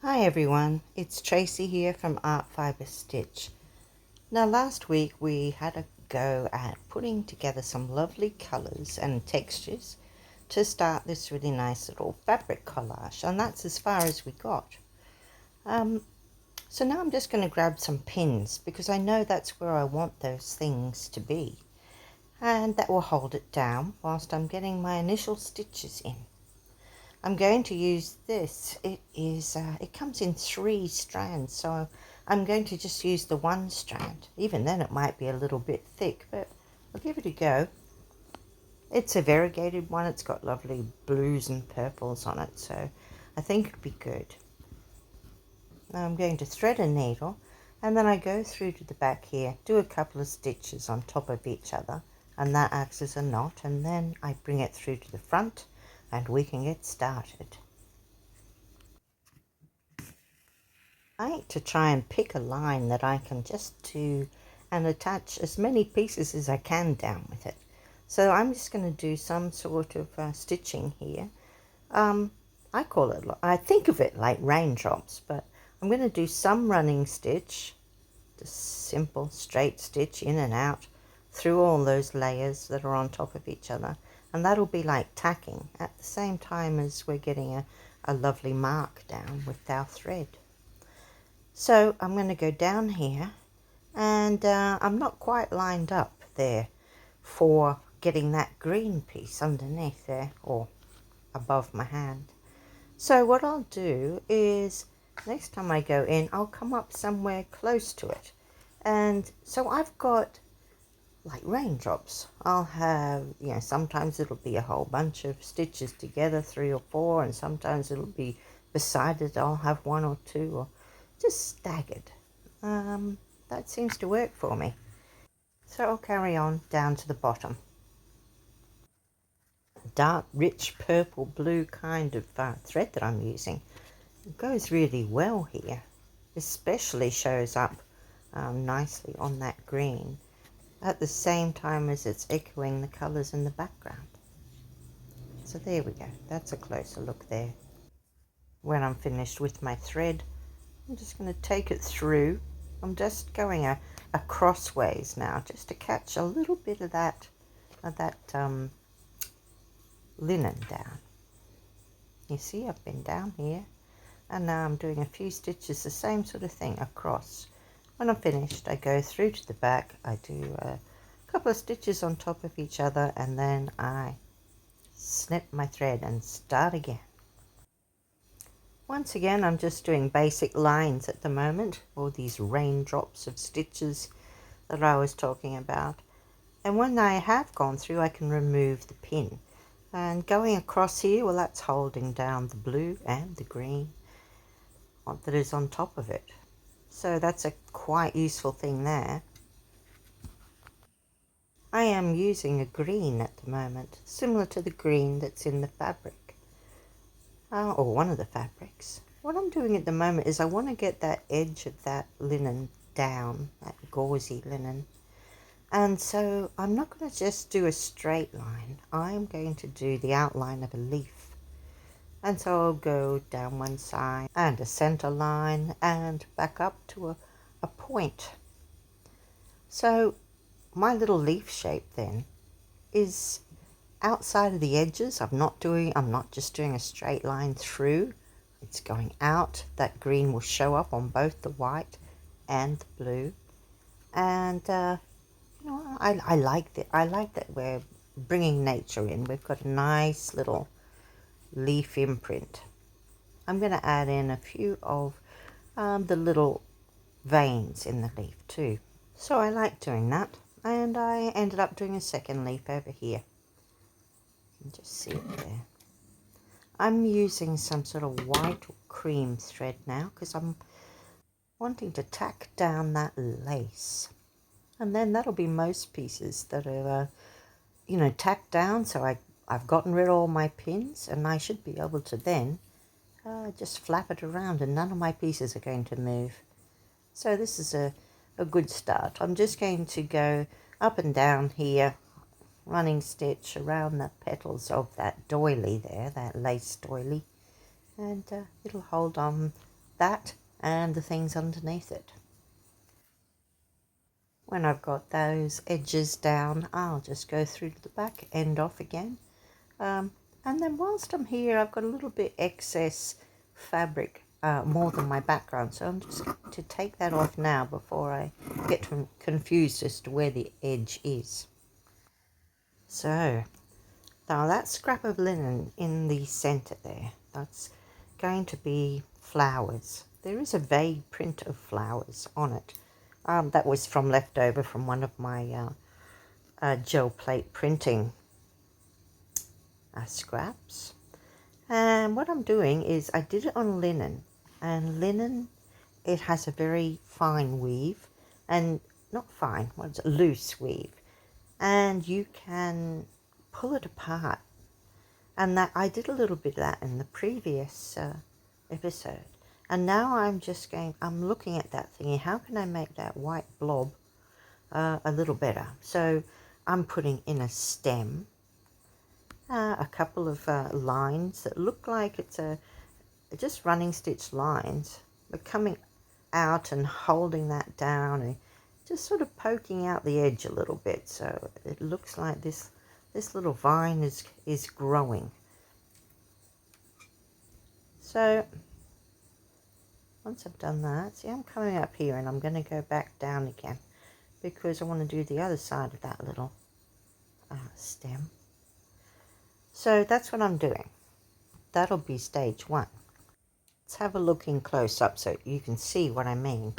Hi everyone, it's Tracy here from Art Fiber Stitch. Now last week we had a go at putting together some lovely colours and textures to start this really nice little fabric collage, and that's as far as we got. So now I'm just going to grab some pins because I know that's where I want those things to be, and that will hold it down whilst I'm getting my initial stitches in. I'm going to use this. It comes in 3 strands, so I'm going to just use the one strand. Even then it might be a little bit thick, but I'll give it a go. It's a variegated one. It's got lovely blues and purples on it, so I think it'll be good. Now I'm going to thread a needle, and then I go through to the back here, do a couple of stitches on top of each other, and that acts as a knot, and then I bring it through to the front and we can get started. I like to try and pick a line that I can just do and attach as many pieces as I can down with it. So I'm just going to do some sort of stitching here. I think of it like raindrops, but I'm going to do some running stitch, just simple straight stitch in and out through all those layers that are on top of each other, and that'll be like tacking at the same time as we're getting a lovely mark down with our thread. So I'm going to go down here, and I'm not quite lined up there for getting that green piece underneath there or above my hand. So what I'll do is next time I go in, I'll come up somewhere close to it. And so I've got like raindrops. I'll have, sometimes it'll be a whole bunch of stitches together, 3 or 4, and sometimes it'll be beside it. I'll have 1 or 2, or just staggered. That seems to work for me. So I'll carry on down to the bottom. Dark, rich purple blue kind of thread that I'm using. It goes really well here. Especially shows up nicely on that green at the same time as it's echoing the colours in the background. So there we go. That's a closer look there. When I'm finished with my thread, I'm just going to take it through. I'm just going a crossways now, just to catch a little bit of that linen down. You see, I've been down here, and now I'm doing a few stitches, the same sort of thing across. When I'm finished, I go through to the back, I do a couple of stitches on top of each other, and then I snip my thread and start again. Once again, I'm just doing basic lines at the moment, all these raindrops of stitches that I was talking about. And when I have gone through, I can remove the pin. And going across here, well, that's holding down the blue and the green that is on top of it. So that's a quite useful thing there. I am using a green at the moment, similar to the green that's in the fabric, or one of the fabrics. What I'm doing at the moment is I want to get that edge of that linen down, that gauzy linen. And so I'm not going to just do a straight line. I'm going to do the outline of a leaf. And so I'll go down one side and a center line and back up to a point. So my little leaf shape then is outside of the edges. I'm not just doing a straight line through. It's going out. That green will show up on both the white and the blue. And I like that. I like that we're bringing nature in. We've got a nice little leaf imprint. I'm going to add in a few of the little veins in the leaf too. So I like doing that, and I ended up doing a second leaf over here. You can just see it there. I'm using some sort of white or cream thread now because I'm wanting to tack down that lace. And then that'll be most pieces that are, tacked down. So I've gotten rid of all my pins, and I should be able to then just flap it around, and none of my pieces are going to move. So this is a good start. I'm just going to go up and down here, running stitch around the petals of that doily there, that lace doily, and it'll hold on that and the things underneath it. When I've got those edges down, I'll just go through to the back, end off again. And then whilst I'm here, I've got a little bit excess fabric, more than my background. So I'm just going to take that off now before I get confused as to where the edge is. So now that scrap of linen in the center there, that's going to be flowers. There is a vague print of flowers on it. That was from leftover from one of my gel plate printing scraps. And what I'm doing is I did it on linen, and linen, it has a very fine weave, and not fine, what's it, loose weave, and you can pull it apart. And that I did a little bit of that in the previous episode. And now I'm looking at that thingy, how can I make that white blob a little better? So I'm putting in a stem, a couple of lines that look like it's just running stitch lines, but coming out and holding that down and just sort of poking out the edge a little bit, so it looks like this little vine is growing. So once I've done that, see, I'm coming up here and I'm going to go back down again because I want to do the other side of that little stem. So that's what I'm doing. That'll be stage one. Let's have a look in close up so you can see what I mean.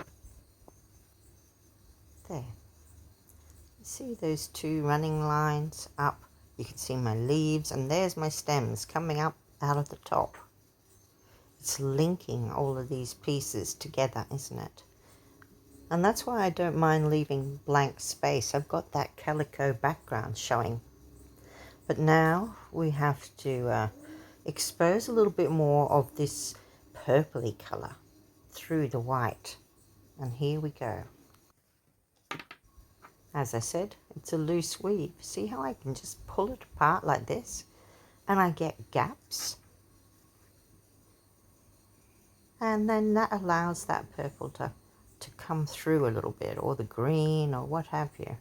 There. You see those two running lines up? You can see my leaves, and there's my stems coming up out of the top. It's linking all of these pieces together, isn't it? And that's why I don't mind leaving blank space. I've got that calico background showing. But now we have to expose a little bit more of this purpley colour through the white. And here we go. As I said, it's a loose weave. See how I can just pull it apart like this? And I get gaps. And then that allows that purple to come through a little bit, or the green, or what have you.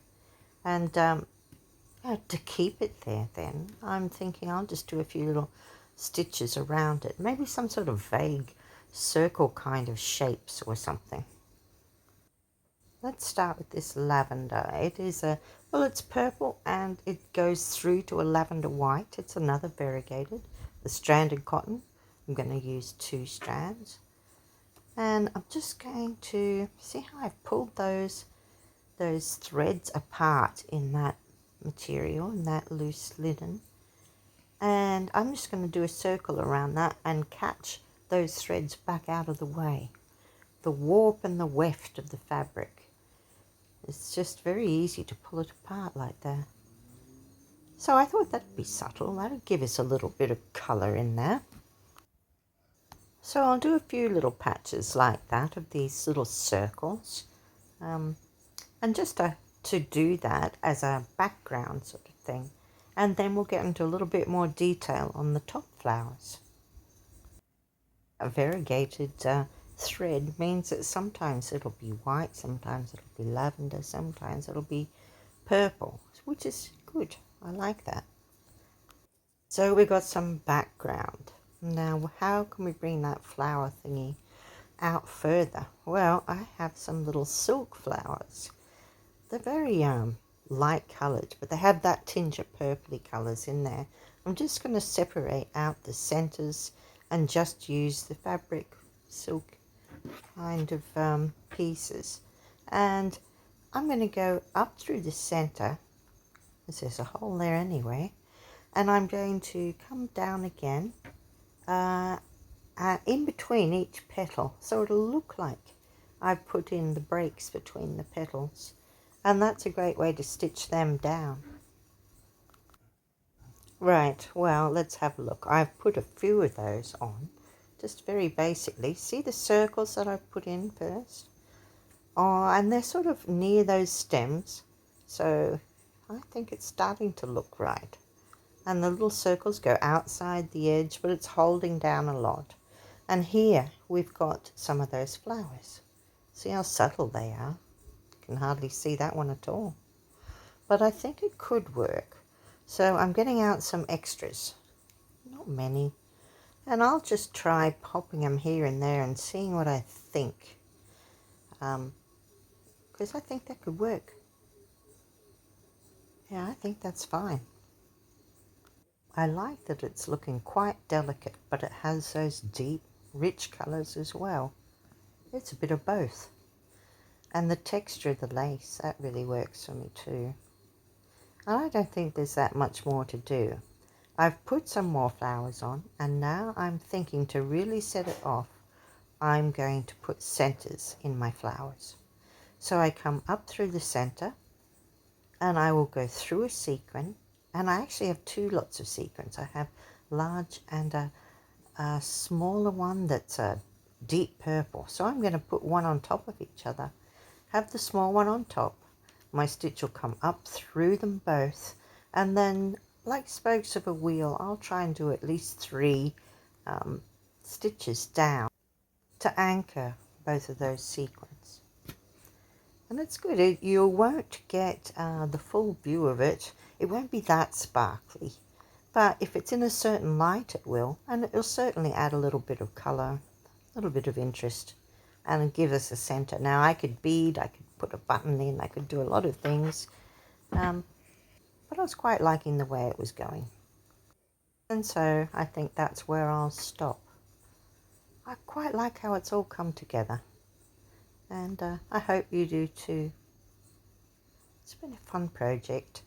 And to keep it there then, I'm thinking I'll just do a few little stitches around it. Maybe some sort of vague circle kind of shapes or something. Let's start with this lavender. It is well, it's purple and it goes through to a lavender white. It's another variegated, the stranded cotton. I'm going to use 2 strands. And I'm just going to see how I've pulled those threads apart in that material, in that loose linen. And I'm just going to do a circle around that and catch those threads back out of the way. The warp and the weft of the fabric. It's just very easy to pull it apart like that. So I thought that'd be subtle. That'd give us a little bit of colour in there. So I'll do a few little patches like that of these little circles. And just to do that as a background sort of thing. And then we'll get into a little bit more detail on the top flowers. A variegated thread means that sometimes it'll be white, sometimes it'll be lavender, sometimes it'll be purple, which is good. I like that. So we got some background. Now how can we bring that flower thingy out further? Well, I have some little silk flowers. They're very light coloured, but they have that tinge of purpley colours in there. I'm just going to separate out the centres and just use the fabric silk kind of pieces. And I'm going to go up through the centre, because there's a hole there anyway, and I'm going to come down again in between each petal, so it'll look like I've put in the breaks between the petals. And that's a great way to stitch them down. Right, well, let's have a look. I've put a few of those on, just very basically. See the circles that I've put in first? Oh, and they're sort of near those stems, so I think it's starting to look right. And the little circles go outside the edge, but it's holding down a lot. And here we've got some of those flowers. See how subtle they are? You can hardly see that one at all. But I think it could work. So I'm getting out some extras. Not many. And I'll just try popping them here and there and seeing what I think. Because I think that could work. Yeah, I think that's fine. I like that it's looking quite delicate, but it has those deep, rich colours as well. It's a bit of both. And the texture of the lace, that really works for me too. And I don't think there's that much more to do. I've put some more flowers on, and now I'm thinking to really set it off, I'm going to put centers in my flowers. So I come up through the center, and I will go through a sequin, and I actually have two lots of sequins. I have large and a smaller one that's a deep purple. So I'm going to put one on top of each other, have the small one on top. My stitch will come up through them both, and then like spokes of a wheel, I'll try and do at least 3 stitches down to anchor both of those sequins. And it's good. You won't get the full view of it. It won't be that sparkly. But if it's in a certain light, it will. And it'll certainly add a little bit of colour, a little bit of interest, and give us a centre. Now, I could bead, I could put a button in, I could do a lot of things. But I was quite liking the way it was going. And so I think that's where I'll stop. I quite like how it's all come together. And I hope you do too. It's been a fun project.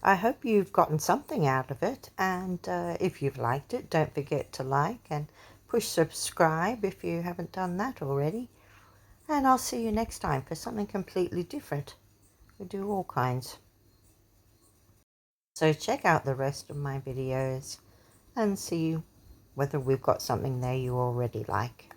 I hope you've gotten something out of it, and if you've liked it, don't forget to like and push subscribe if you haven't done that already. And I'll see you next time for something completely different. We do all kinds. So check out the rest of my videos and see whether we've got something there you already like.